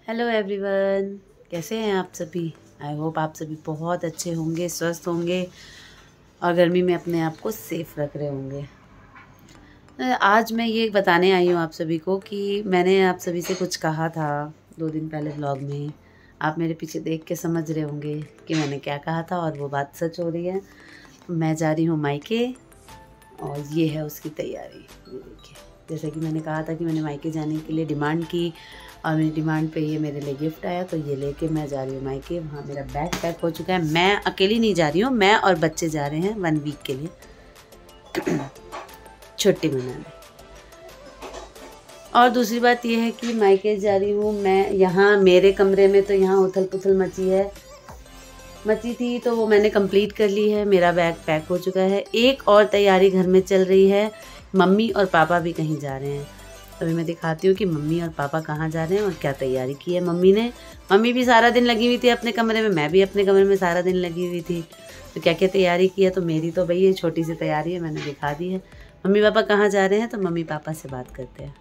Hello everyone, कैसे हैं आप सभी। आई होप आप सभी बहुत अच्छे होंगे, स्वस्थ होंगे और गर्मी में अपने आप को सेफ रख रहे होंगे। आज मैं ये बताने आई हूँ आप सभी को कि मैंने आप सभी से कुछ कहा था 2 दिन पहले व्लॉग में। आप मेरे पीछे देख के समझ रहे होंगे कि मैंने क्या कहा था और वो बात सच हो रही है। मैं जा रही हूँ मायके और ये है उसकी तैयारी। ये देखिए, जैसे कि मैंने कहा था कि मैंने मायके जाने के लिए डिमांड की और मेरी डिमांड पे ये मेरे लिए गिफ्ट आया, तो ये लेके मैं जा रही हूँ मायके। वहाँ मेरा बैग पैक हो चुका है। मैं अकेली नहीं जा रही हूँ, मैं और बच्चे जा रहे हैं 1 वीक के लिए छुट्टी मनाने। और दूसरी बात ये है कि मायके जा रही हूँ मैं। यहाँ मेरे कमरे में तो यहाँ उथल पुथल मची थी, तो वो मैंने कंप्लीट कर ली है। मेरा बैग पैक हो चुका है। एक और तैयारी घर में चल रही है, मम्मी और पापा भी कहीं जा रहे हैं। अभी मैं दिखाती हूँ कि मम्मी और पापा कहाँ जा रहे हैं और क्या तैयारी की है मम्मी ने। मम्मी भी सारा दिन लगी हुई थी अपने कमरे में, मैं भी अपने कमरे में सारा दिन लगी हुई थी। तो क्या क्या तैयारी की है, तो मेरी तो भाई ये छोटी सी तैयारी है, मैंने दिखा दी है। मम्मी पापा कहाँ जा रहे हैं तो मम्मी पापा से बात करते हैं।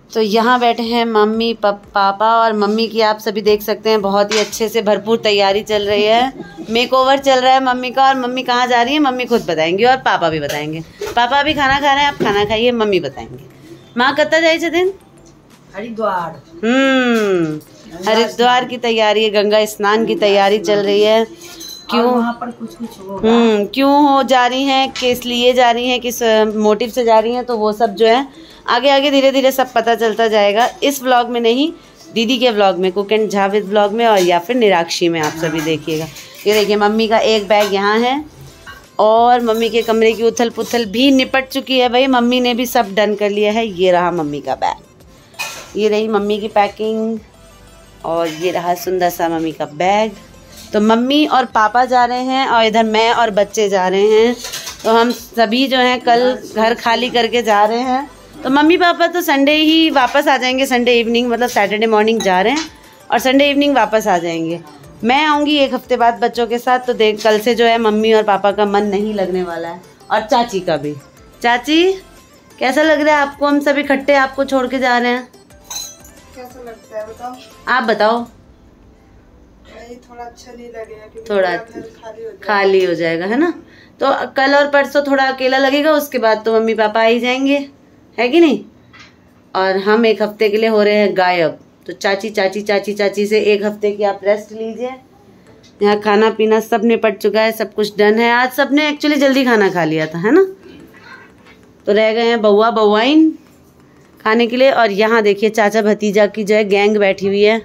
तो यहाँ बैठे हैं मम्मी पापा और मम्मी की आप सभी देख सकते हैं बहुत ही अच्छे से भरपूर तैयारी चल रही है। मेकओवर चल रहा है मम्मी का। और मम्मी कहाँ जा रही है मम्मी खुद बताएंगे और पापा भी बताएंगे। पापा अभी खाना खा रहे हैं, आप खाना खाइए, मम्मी बताएंगे। माँ कत्ता जाए दिन हरिद्वार। हरिद्वार की तैयारी है, गंगा स्नान की तैयारी चल रही है। क्यों वहाँ पर कुछ होगा। क्यों हो जा रही हैं, किस लिए जा रही हैं, किस मोटिव से जा रही हैं, तो वो सब जो है आगे आगे धीरे धीरे सब पता चलता जाएगा। इस व्लॉग में नहीं, दीदी के व्लॉग में, कुक एंड झाविद व्लॉग में और या फिर निराक्षी में आप सभी देखिएगा। ये देखिए मम्मी का एक बैग यहाँ है और मम्मी के कमरे की उथल पुथल भी निपट चुकी है। भाई मम्मी ने भी सब डन कर लिया है। ये रहा मम्मी का बैग, ये रही मम्मी की पैकिंग और ये रहा सुंदर सा मम्मी का बैग। तो मम्मी और पापा जा रहे हैं और इधर मैं और बच्चे जा रहे हैं। तो हम सभी जो हैं कल घर खाली करके जा रहे हैं। तो मम्मी पापा तो संडे ही वापस आ जाएंगे, संडे इवनिंग, मतलब सैटरडे मॉर्निंग जा रहे हैं और संडे इवनिंग वापस आ जाएंगे। मैं आऊँगी 1 हफ्ते बाद बच्चों के साथ। तो देख कल से जो है मम्मी और पापा का मन नहीं लगने वाला है और चाची का भी। चाची कैसा लग रहा है आपको, हम सब इकट्ठे आपको छोड़ के जा रहे हैं? कैसा लगता है बताओ? आप बताओ। थोड़ा अच्छा नहीं लगेगा क्योंकि थोड़ा खाली हो जाएगा, है ना। तो कल और परसों थोड़ा अकेला लगेगा, उसके बाद तो मम्मी पापा आ ही जाएंगे, है कि नहीं। और हम 1 हफ्ते के लिए हो रहे हैं गायब। तो चाची से 1 हफ्ते की आप रेस्ट लीजिए। यहाँ खाना पीना सब निपट चुका है, सब कुछ डन है। आज सबने एक्चुअली जल्दी खाना खा लिया था, है ना। तो रह गए हैं बउआ बउआइन खाने के लिए। और यहाँ देखिए चाचा भतीजा की जो है गैंग बैठी हुई है।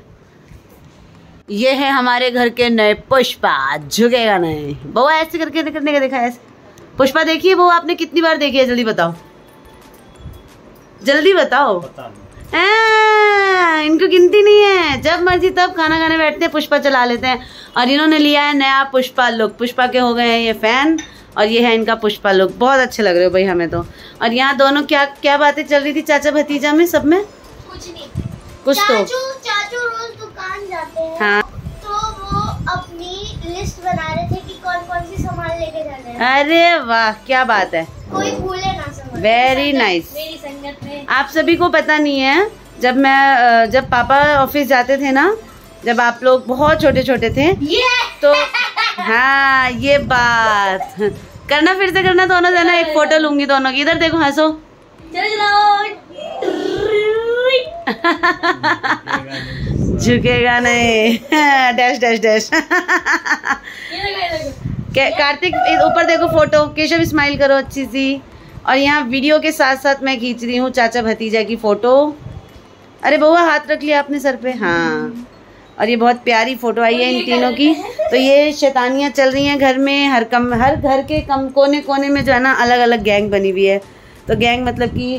ये है हमारे घर के नए पुष्पा, झुकेगा नहीं। बउआ ऐसे करके करने का देखा है ऐसे। पुष्पा देखिए वो आपने कितनी बार देखी है, जल्दी बताओ, जल्दी बताओ। इनको गिनती नहीं है, जब मर्जी तब खाना खाने बैठते हैं पुष्पा चला लेते हैं। और इन्होंने लिया है नया पुष्पा लुक। पुष्पा के हो गए हैं ये फैन और ये है इनका पुष्पा लुक। बहुत अच्छे लग रहे हो भाई हमें तो। और यहाँ दोनों क्या क्या बातें चल रही थी चाचा भतीजा में, सब में कुछ नहीं, कुछ चाचू रोज दुकान जाते हैं। हाँ, तो वो अपनी लिस्ट बना रहे थे कि कौन कौन सी सामान लेके जाने हैं। अरे वाह क्या बात है, कोई भूले ना सामान। Very nice. मेरी संगत में आप सभी को पता नहीं है, जब पापा ऑफिस जाते थे ना, जब आप लोग बहुत छोटे छोटे थे तो हाँ ये बात करना, फिर से करना दोनों जना। एक फोटो लूंगी दोनों की। इधर देखो, हंसो। झुकेगा नहीं। Dash dash dash. कार्तिक ऊपर देखो फोटो, केशव स्माइल करो अच्छी सी। और यहाँ वीडियो के साथ साथ मैं खींच रही हूँ चाचा भतीजा की फोटो। अरे बउआ हाथ रख लिया आपने सर पे, हाँ। और ये बहुत प्यारी फोटो आई है इन तीनों की। तो ये शैतानियाँ चल रही हैं घर में। हर घर के कोने कोने में जो है ना अलग अलग गैंग बनी हुई है। तो गैंग मतलब कि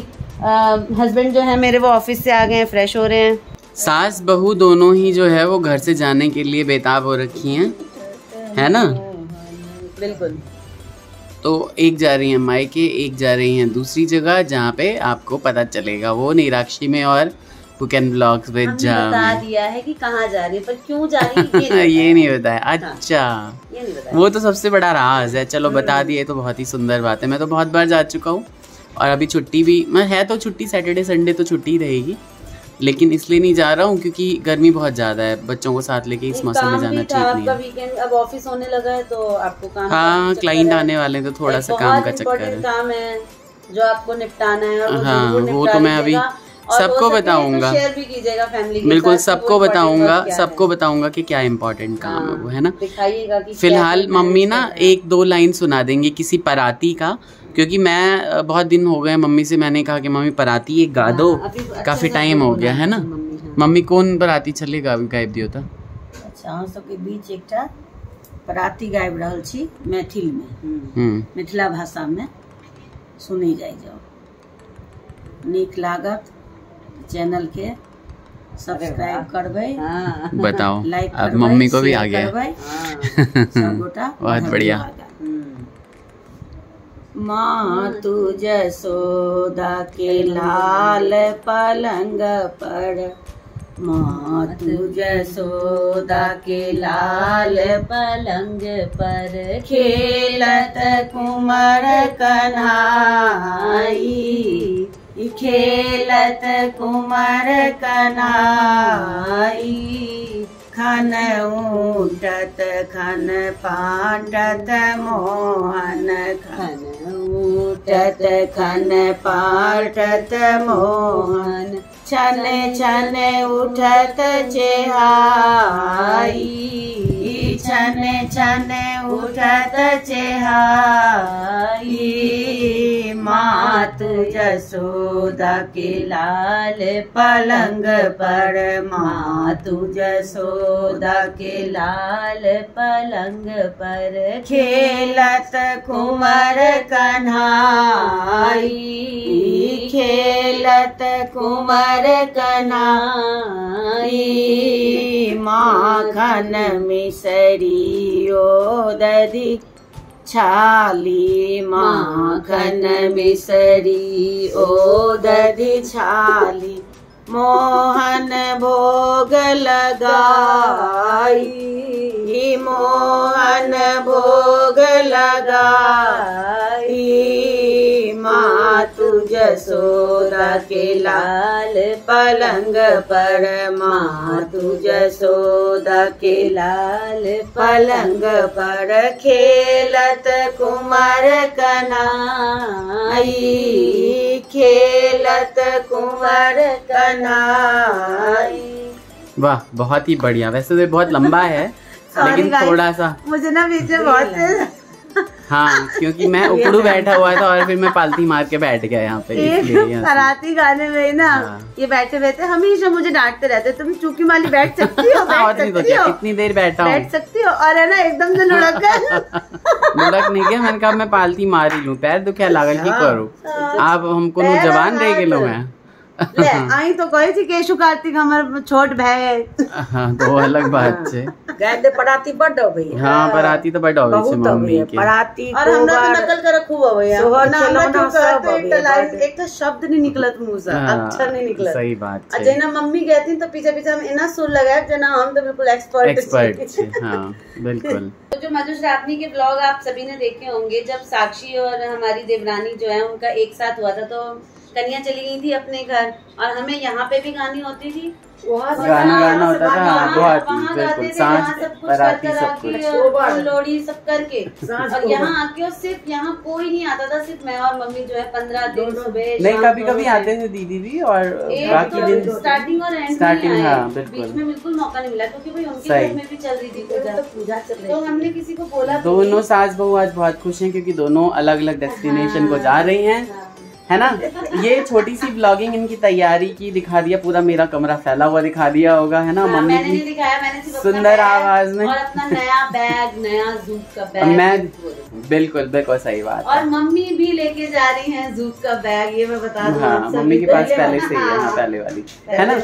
हस्बैंड जो है मेरे वो ऑफिस से आ गए हैं, फ्रेश हो रहे हैं। सास बहू दोनों ही जो है वो घर से जाने के लिए बेताब हो रखी हैं, है ना। बिल्कुल। तो एक जा रही हैं मायके, एक जा रही हैं दूसरी जगह जहाँ पे आपको पता चलेगा, वो निराक्षी में और कुक एंड व्लॉग्स विद बता दिया है कि कहाँ जा रही है, पर क्यों जा रही है ये नहीं बताया। अच्छा ये नहीं बताया। वो तो सबसे बड़ा राज है। चलो बता दिए तो बहुत ही सुंदर बात है। मैं तो बहुत बार जा चुका हूँ और अभी छुट्टी भी है, तो छुट्टी सैटरडे संडे तो छुट्टी रहेगी। लेकिन इसलिए नहीं जा रहा हूँ क्योंकि गर्मी बहुत ज़्यादा है, बच्चों को साथ लेके इस मौसम में जाना ठीक नहीं है। वीकेंड अब ऑफिस होने लगा है तो आपको काम, हाँ क्लाइंट आने वाले हैं तो थोड़ा सा काम का चक्कर है, काम है जो आपको निपटाना है। और हाँ वो तो मैं अभी सबको बताऊंगा, शेयर भी कीजिएगा फैमिली के बिल्कुल साथ, सबको बताऊंगा कि क्या इम्पोर्टेंट काम है वो, है ना। दिखाइएगा कि फिलहाल मम्मी ना 1-2 लाइन सुना देंगे किसी पराती का, क्योंकि मैं बहुत दिन हो गए मम्मी से मैंने कहा कि मम्मी पराती एक गा दो, काफी टाइम हो गया है ना। मम्मी कौन पराती चलेगा अभी गायब दियो था। अच्छा हम सबके बीच एक पराती गायब रहल छी मैथिल में, मिथिला भाषा में सुनी जाए जाओ, नीक लागत चैनल के सब्सक्राइब करबै, बताओ लाइक अब मम्मी को भी आ गया सब गोटा बहुत बढ़िया। माँ तू जसोदा के लाल पलंग पर, माँ तू जसोदा के लाल पलंग पर, खेलत कुंवर कन्हाई, खेलत कुंवर कन्हाई, खन ऊटत खन पाटत मोहन, खन ऊटत खन पाटत मोहन, छन छन उठत चेहाई, छन छन उठत चेहाई, मातु जसोदा के लाल पलंग पर, मातु जसोदा के लाल पलंग पर, खेलत कुंवर कन्हाई, खेलत कुंवर कन्हाई, माखन मिसरियो दधी छाली, माखन मिसरी ओ दधी छाली, मोहन भोग लगाई, मोहन भोग लगाई, मातु जसोदा के लाल पलंग पर, मातु जसोदा के लाल पलंग पर, खेलत कुंवर कन्हाई, खेलत कुंवर कन्हाई। वाह बहुत ही बढ़िया। वैसे तो बहुत लंबा है लेकिन थोड़ा सा मुझे ना बीच में बहुत हाँ क्योंकि मैं उकड़ू बैठा हुआ था और फिर मैं पालती मार के बैठ गया यहाँ पे, इसलिए पराती गाने में ना ये बैठे बैठे हमेशा मुझे डांटते रहते, तुम चूकी माली बैठ सकती हो, कितनी देर बैठा हूँ, बैठ सकती हो, और है ना एकदम से लुढ़क गए। लुढ़क नहीं गया, मैंने कहा मैं पालती मार ही लूँ, पैर दुखे लागल की करूँ, आप हमको जवान रह गए लोग हैं। आई तो कही थी केशु कार्तिक हमारे छोट भाई, हाँ तो अलग बात है। गाय पराती बड़ भैया, हाँ पराती तो बड़ होगी मम्मी के, पराती और हमरा तो नकल कर खूब भैया, एक तो शब्द नहीं निकलत मुंह से, अक्षर नहीं निकलत, सही बात है। जना मम्मी कहती तो पीछे पीछे हम इतना सुर लगाए जना हम तो बिल्कुल एक्सपर्ट। हाँ बिल्कुल। जो मधुश्रावणी के ब्लॉग आप सभी ने देखे होंगे, जब साक्षी और हमारी देवरानी जो है उनका एक साथ हुआ था, तो कन्या चली गई थी अपने घर और हमें यहाँ पे भी गानी होती थी, गाना गाना होता था, बहुत बिल्कुल सांझ पराती सब कुछ लोड़ी सब करके, और यहाँ आके सिर्फ यहाँ कोई नहीं आता था, सिर्फ मैं और मम्मी जो है 15 दिन सुबह नहीं कभी कभी आते थे दीदी भी, और बाकी दिन स्टार्टिंग और एंड स्टार्टिंग हाँ बिल्कुल बीच में बिल्कुल मौका नहीं मिला, क्योंकि भाई उनके घर में भी चल रही थी पूजा चल रही, तो हमने किसी को बोला। दोनों सास बहू आज बहुत खुश हैं क्योंकि दोनों अलग अलग डेस्टिनेशन को जा रही हैं, है ना। ये छोटी सी ब्लॉगिंग इनकी तैयारी की दिखा दिया, पूरा मेरा कमरा फैला हुआ दिखा दिया होगा, है ना। मम्मी मैंने नहीं दिखाया, मैंने सिर्फ सुंदर आवाज में और अपना नया बैग, नया जूट का बैग, मैं बिल्कुल बिल्कुल सही बात। और मम्मी भी लेके जा रही हैं जूट का बैग, ये मैं बता दूं। हाँ मम्मी के पास पहले से ही है, हाँ पहले वाली है ना।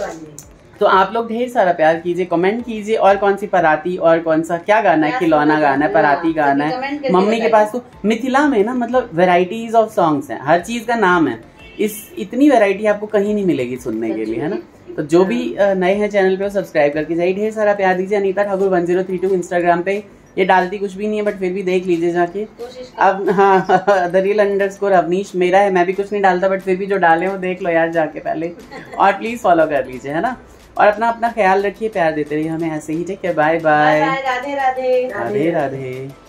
तो आप लोग ढेर सारा प्यार कीजिए, कमेंट कीजिए, और कौन सी पराती और कौन सा क्या गाना है, खिलौना गाना है, पराती गाना है। मम्मी के पास तो मिथिला में ना मतलब वेराइटीज ऑफ सॉन्ग्स हैं, हर चीज का नाम है, इतनी वैरायटी आपको कहीं नहीं मिलेगी सुनने के लिए, है ना। तो जो भी नए हैं चैनल पे वो सब्सक्राइब करके जाइए, ढेर सारा प्यार दीजिए। अनीता ठाकुर 1032 इंस्टाग्राम पे, ये डालती कुछ भी नहीं है, बट फिर भी देख लीजिए जाके। अब हाँ द रियल अंडरस्कोर अवनीश मेरा है, मैं भी कुछ नहीं डालता, बट फिर भी जो डाले वो देख लो यार जाके पहले, और प्लीज फॉलो कर लीजिए, है ना। और अपना ख्याल रखिए, प्यार देते रहिए हमें ऐसे ही। ठीक है, बाय बाय, राधे राधे। राधे राधे।